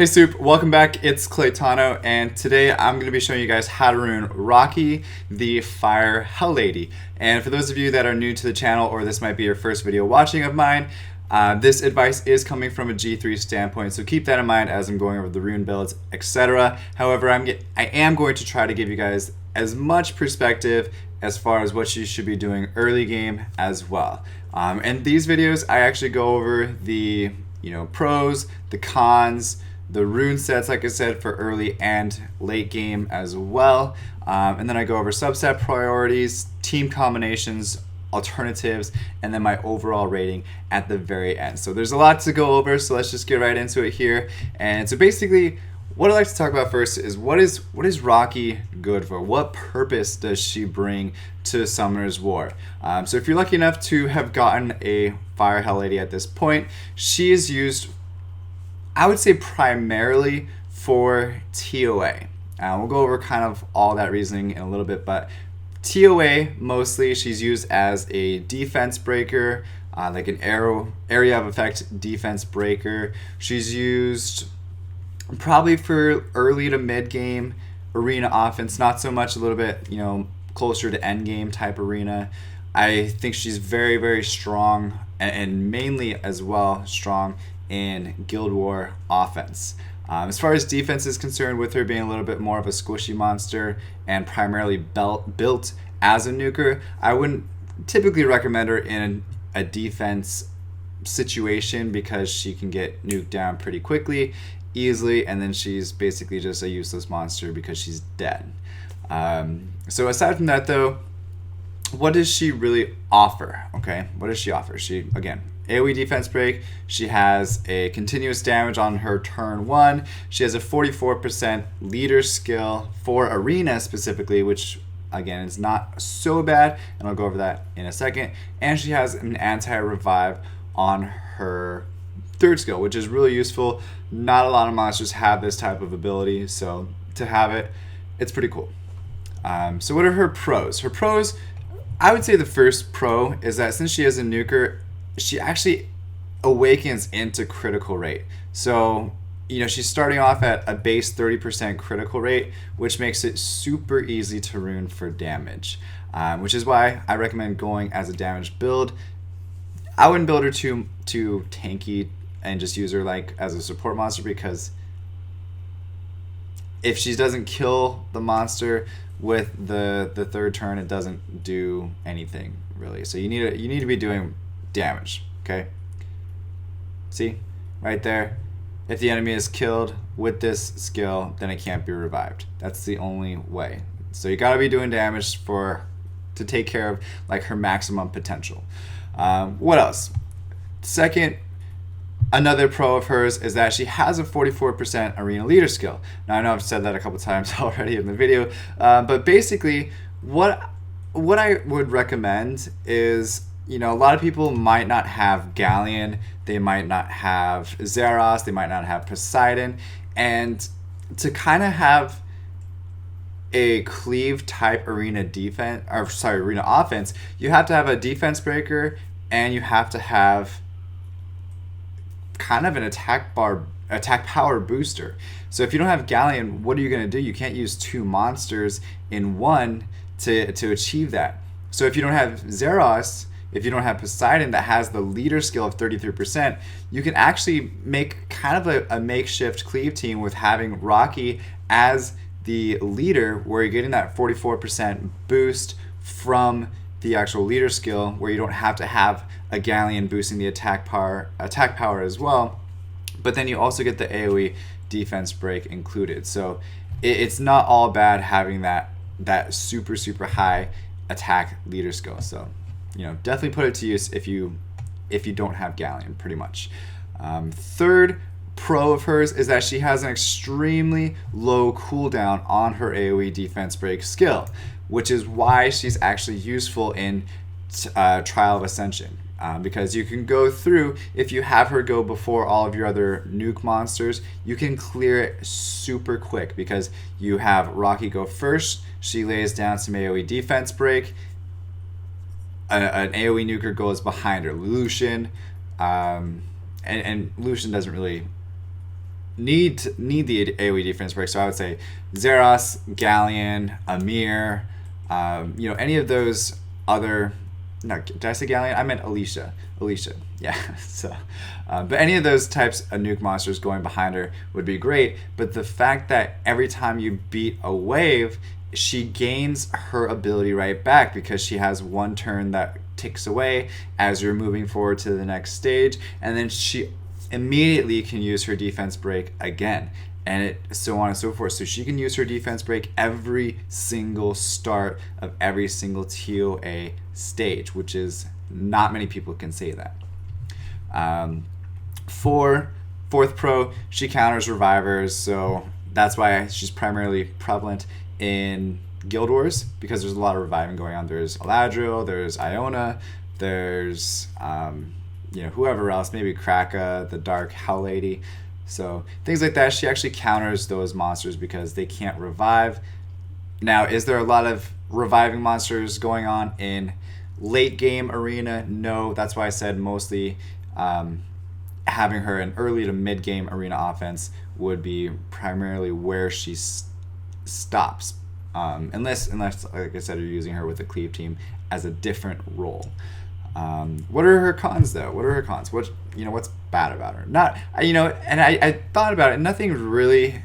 Hey Soup, welcome back. It's Claytano, and today I'm going to be showing you guys how to rune Raki, the Fire Hell Lady. And for those of you that are new to the channel, or this might be your first video watching of mine, this advice is coming from a G3 standpoint, so keep that in mind as I'm going over the rune builds, etc. However, I am going to try to give you guys as much perspective as far as what you should be doing early game as well. And these videos, I actually go over the pros, the cons, the rune sets, like I said, for early and late game as well. And then I go over substat priorities, team combinations, alternatives, and then my overall rating at the very end. So there's a lot to go over, so let's just get right into it here. And so basically, what I'd like to talk about first is what is Raki good for? What purpose does she bring to Summoner's War? So if you're lucky enough to have gotten a Fire Hell Lady at this point, she is used, I would say, primarily for TOA. We'll go over kind of all that reasoning in a little bit, but TOA mostly she's used as a defense breaker, like an area of effect defense breaker. She's used probably for early to mid game arena offense, not so much a little bit, closer to end game type arena. I think she's very, very strong and mainly as well strong in Guild War offense. As far as defense is concerned, with her being a little bit more of a squishy monster and primarily built as a nuker, I wouldn't typically recommend her in a defense situation because she can get nuked down pretty quickly, easily, and then she's basically just a useless monster because she's dead. So aside from that though, what does she really offer? Okay, what does she offer? She, again, AoE defense break. She has a continuous damage on her turn 1. She has a 44% leader skill for arena specifically, which again is not so bad, and I'll go over that in a second. And she has an anti-revive on her third skill, which is really useful. Not a lot of monsters have this type of ability, so to have it, it's pretty cool. So what are her pros? Her pros, I would say the first pro is that since she is a nuker, she actually awakens into critical rate. So, she's starting off at a base 30% critical rate, which makes it super easy to rune for damage, which is why I recommend going as a damage build. I wouldn't build her too tanky and just use her like as a support monster, because if she doesn't kill the monster with the third turn, it doesn't do anything really. So you need to be doing damage. Okay, see right there, if the enemy is killed with this skill, then it can't be revived. That's the only way. So you got to be doing damage to take care of like her maximum potential. What else? Second, another pro of hers is that she has a 44% arena leader skill. Now I know I've said that a couple times already in the video, but basically what I would recommend is, a lot of people might not have Galleon, they might not have Zeros, they might not have Poseidon, and to kind of have a cleave type arena offense, you have to have a defense breaker and you have to have kind of an attack power booster. So if you don't have Galleon, what are you going to do? You can't use two monsters in one to achieve that. So if you don't have Zeros, if you don't have Poseidon that has the leader skill of 33%, you can actually make kind of a makeshift cleave team with having Raki as the leader, where you're getting that 44% boost from the actual leader skill, where you don't have to have a Galleon boosting the attack power as well, but then you also get the AoE defense break included. So it's not all bad having that super high attack leader skill. So definitely put it to use if you don't have Galleon, pretty much. Third pro of hers is that she has an extremely low cooldown on her AoE defense break skill, which is why she's actually useful in Trial of Ascension. Because you can go through, if you have her go before all of your other nuke monsters, you can clear it super quick because you have Raki go first, she lays down some AoE defense break, an AoE nuker goes behind her, Lucian, and Lucian doesn't really need the AoE defense break. So I would say Zeros, Galleon, Amir, any of those other. No, did I say Galleon? I meant Alicia. Yeah. So, but any of those types of nuke monsters going behind her would be great. But the fact that every time you beat a wave, she gains her ability right back because she has one turn that ticks away as you're moving forward to the next stage, and then she immediately can use her defense break again, and it so on and so forth. So she can use her defense break every single start of every single TOA stage, which is not many people can say that. For fourth pro, she counters revivers, so that's why she's primarily prevalent in Guild Wars, because there's a lot of reviving going on. There's Aladriel, there's Iona, there's whoever else, maybe Kraka, the Dark Hell Lady. So things like that, she actually counters those monsters because they can't revive. Now, is there a lot of reviving monsters going on in late game arena? No, that's why I said mostly having her in early to mid game arena offense would be primarily where she stops, unless like I said, you're using her with the cleave team as a different role. What are her cons though? What's bad about her? Not, and I thought about it, and nothing really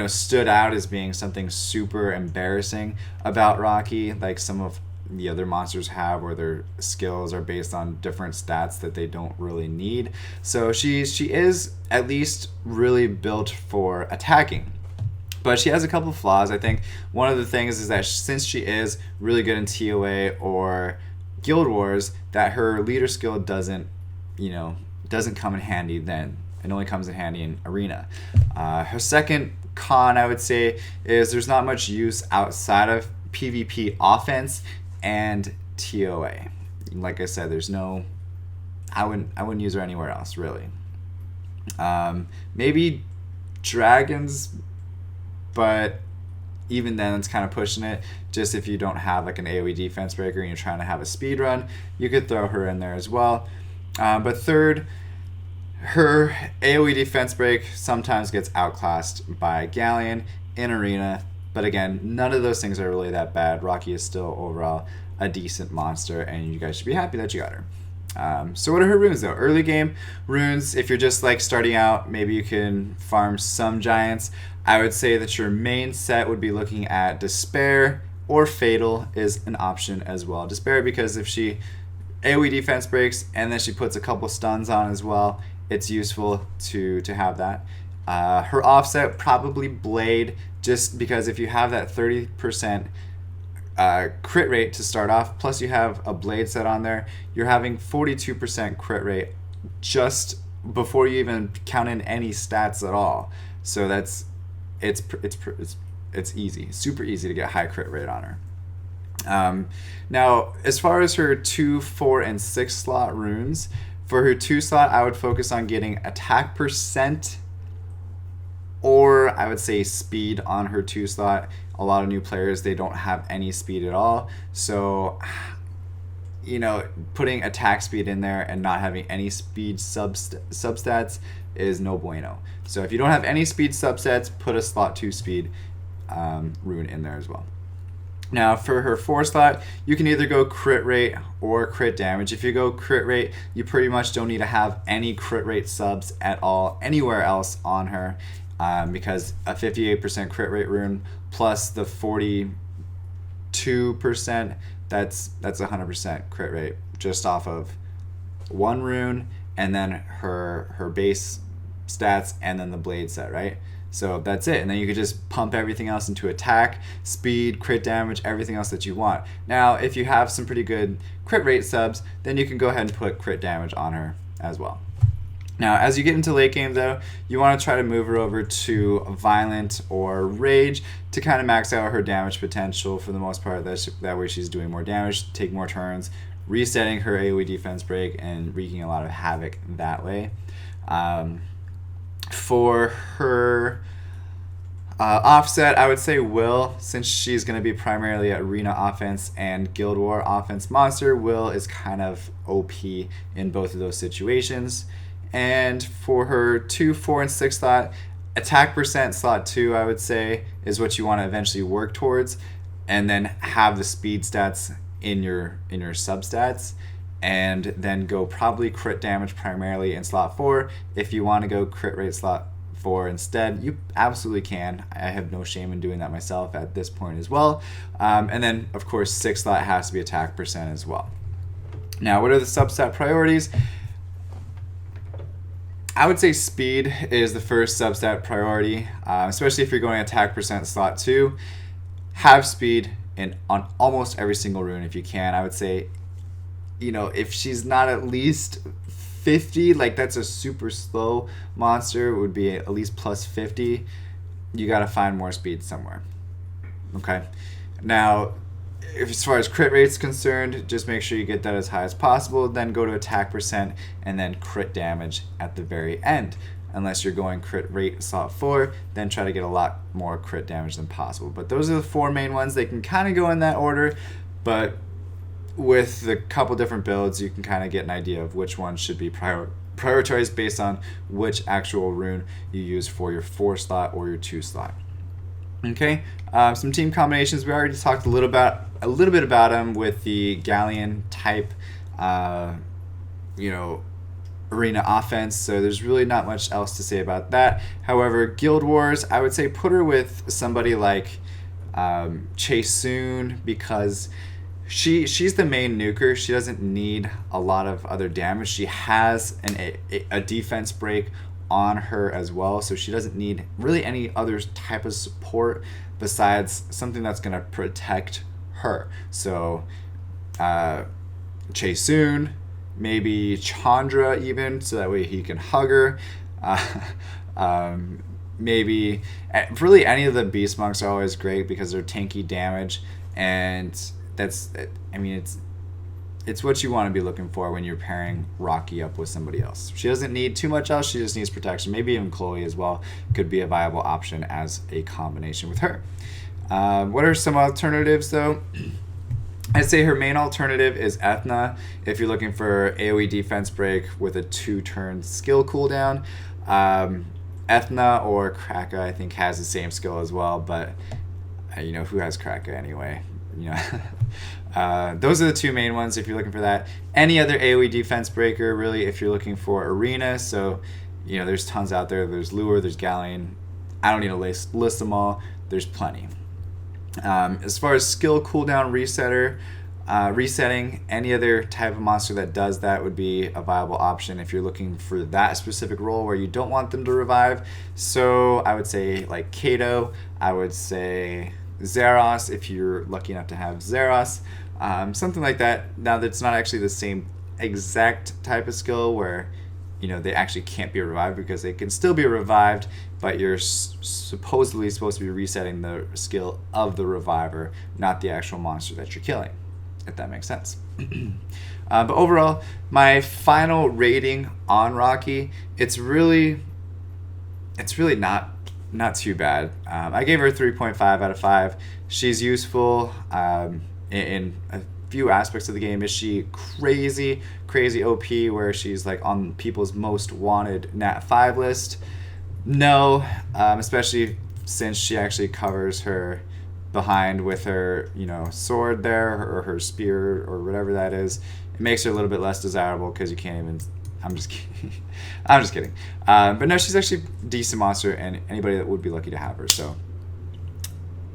stood out as being something super embarrassing about Raki, like some of the other monsters have, where their skills are based on different stats that they don't really need. So she is at least really built for attacking. But she has a couple of flaws. I think one of the things is that since she is really good in TOA or Guild Wars, that her leader skill doesn't come in handy then. It only comes in handy in arena. Her second con, I would say, is there's not much use outside of PvP offense and TOA. Like I said, I wouldn't use her anywhere else really. Maybe dragons, but even then it's kind of pushing it. Just if you don't have like an AoE defense breaker and you're trying to have a speed run, you could throw her in there as well. But third, her AoE defense break sometimes gets outclassed by Galleon in arena. But again, none of those things are really that bad. Raki is still overall a decent monster, and you guys should be happy that you got her. So what are her runes though? Early game runes, if you're just like starting out, maybe you can farm some giants. I would say that your main set would be looking at Despair, or Fatal is an option as well. Despair, because if she AoE defense breaks and then she puts a couple stuns on as well, it's useful to have that. Her offset, probably Blade, just because if you have that 30% crit rate to start off, plus you have a Blade set on there, you're having 42% crit rate just before you even count in any stats at all. So it's easy, super easy to get high crit rate on her. Now, as far as her 2, 4, and 6 slot runes, for her 2 slot, I would focus on getting attack percent, or I would say speed on her 2 slot. A lot of new players, they don't have any speed at all. So, putting attack speed in there and not having any speed substats is no bueno. So if you don't have any speed subsets, put a slot 2 speed rune in there as well. Now for her 4 slot, you can either go crit rate or crit damage. If you go crit rate, you pretty much don't need to have any crit rate subs at all anywhere else on her, because a 58% crit rate rune plus the 42%, that's 100% crit rate just off of one rune, and then her base stats, and then the blade set, right? So that's it, and then you could just pump everything else into attack, speed, crit damage, everything else that you want. Now if you have some pretty good crit rate subs, then you can go ahead and put crit damage on her as well. Now as you get into late game though, you want to try to move her over to Violent or Rage to kind of max out her damage potential for the most part. That way she's doing more damage, take more turns, resetting her AoE defense break, and wreaking a lot of havoc that way. For her offset, I would say Will, since she's going to be primarily at arena offense and Guild War offense monster. Will is kind of OP in both of those situations. And for her 2, 4, and 6 slot, attack percent slot 2, I would say, is what you want to eventually work towards, and then have the speed stats in your substats, and then go probably crit damage primarily in slot 4. If you want to go crit rate slot 4 instead, you absolutely can. I have no shame in doing that myself at this point as well. And then of course 6 slot has to be attack percent as well. Now, what are the substat priorities? I would say speed is the first substat priority, especially if you're going attack percent slot 2. Have speed on almost every single rune if you can. I would say, you know, if she's not at least 50, like that's a super slow monster, it would be at least plus 50. You got to find more speed somewhere. Okay. Now, as far as crit rate's concerned, just make sure you get that as high as possible, then go to attack percent and then crit damage at the very end. Unless you're going crit rate slot 4, then try to get a lot more crit damage than possible. But those are the 4 main ones. They can kind of go in that order, but with a couple different builds, you can kind of get an idea of which one should be prioritized based on which actual rune you use for your 4 slot or your 2 slot. Okay, some team combinations. We already talked a little bit about them with the Galleon type, arena offense. So there's really not much else to say about that. However, Guild Wars, I would say put her with somebody like Claytano, because she's the main nuker. She doesn't need a lot of other damage. She has a defense break on her as well, so she doesn't need really any other type of support besides something that's going to protect her. So Claytano, maybe Chandra even, so that way he can hug her. Maybe really any of the beast monks are always great because they're tanky damage, and that's, I mean, it's what you want to be looking for when you're pairing Raki up with somebody else. She doesn't need too much else. She just needs protection. Maybe even Chloe as well could be a viable option as a combination with her. What are some alternatives though? I'd say her main alternative is Ethna if you're looking for AoE defense break with a 2-turn skill cooldown. Ethna or Kraka I think has the same skill as well, but who has Kraka anyway? Those are the 2 main ones if you're looking for that. Any other AoE defense breaker really if you're looking for arena. So there's tons out there. There's Lure, there's Galleon. I don't need to list them all. There's plenty. As far as skill cooldown resetting, any other type of monster that does that would be a viable option if you're looking for that specific role where you don't want them to revive. So I would say like Kato, I would say Zeros if you're lucky enough to have Zeros, something like that. Now that's not actually the same exact type of skill where they actually can't be revived, because they can still be revived, but you're supposedly supposed to be resetting the skill of the reviver, not the actual monster that you're killing, if that makes sense. But overall, my final rating on Raki, it's really not too bad. I gave her 3.5 out of 5. She's useful in a few aspects of the game. Is she crazy OP where she's like on people's most wanted Nat 5 list? No, especially since she actually covers her behind with her sword there, or her spear, or whatever that is. It makes her a little bit less desirable because you can't even. I'm just kidding. I'm just kidding. But no, she's actually a decent monster, and anybody that would be lucky to have her. So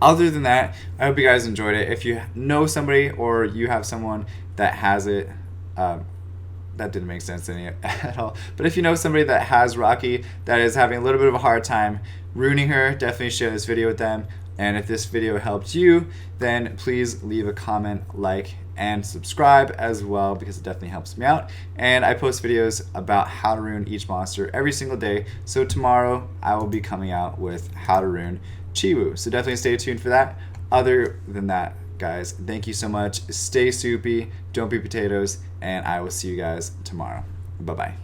other than that, I hope you guys enjoyed it. If you know somebody or you have someone that has it, that didn't make sense to me at all. But if you know somebody that has Raki that is having a little bit of a hard time ruining her, definitely share this video with them. And if this video helped you, then please leave a comment, like, and subscribe as well, because it definitely helps me out. And I post videos about how to rune each monster every single day. So tomorrow I will be coming out with how to rune Chiwu. So definitely stay tuned for that. Other than that, guys, thank you so much. Stay soupy, don't be potatoes, and I will see you guys tomorrow. Bye-bye.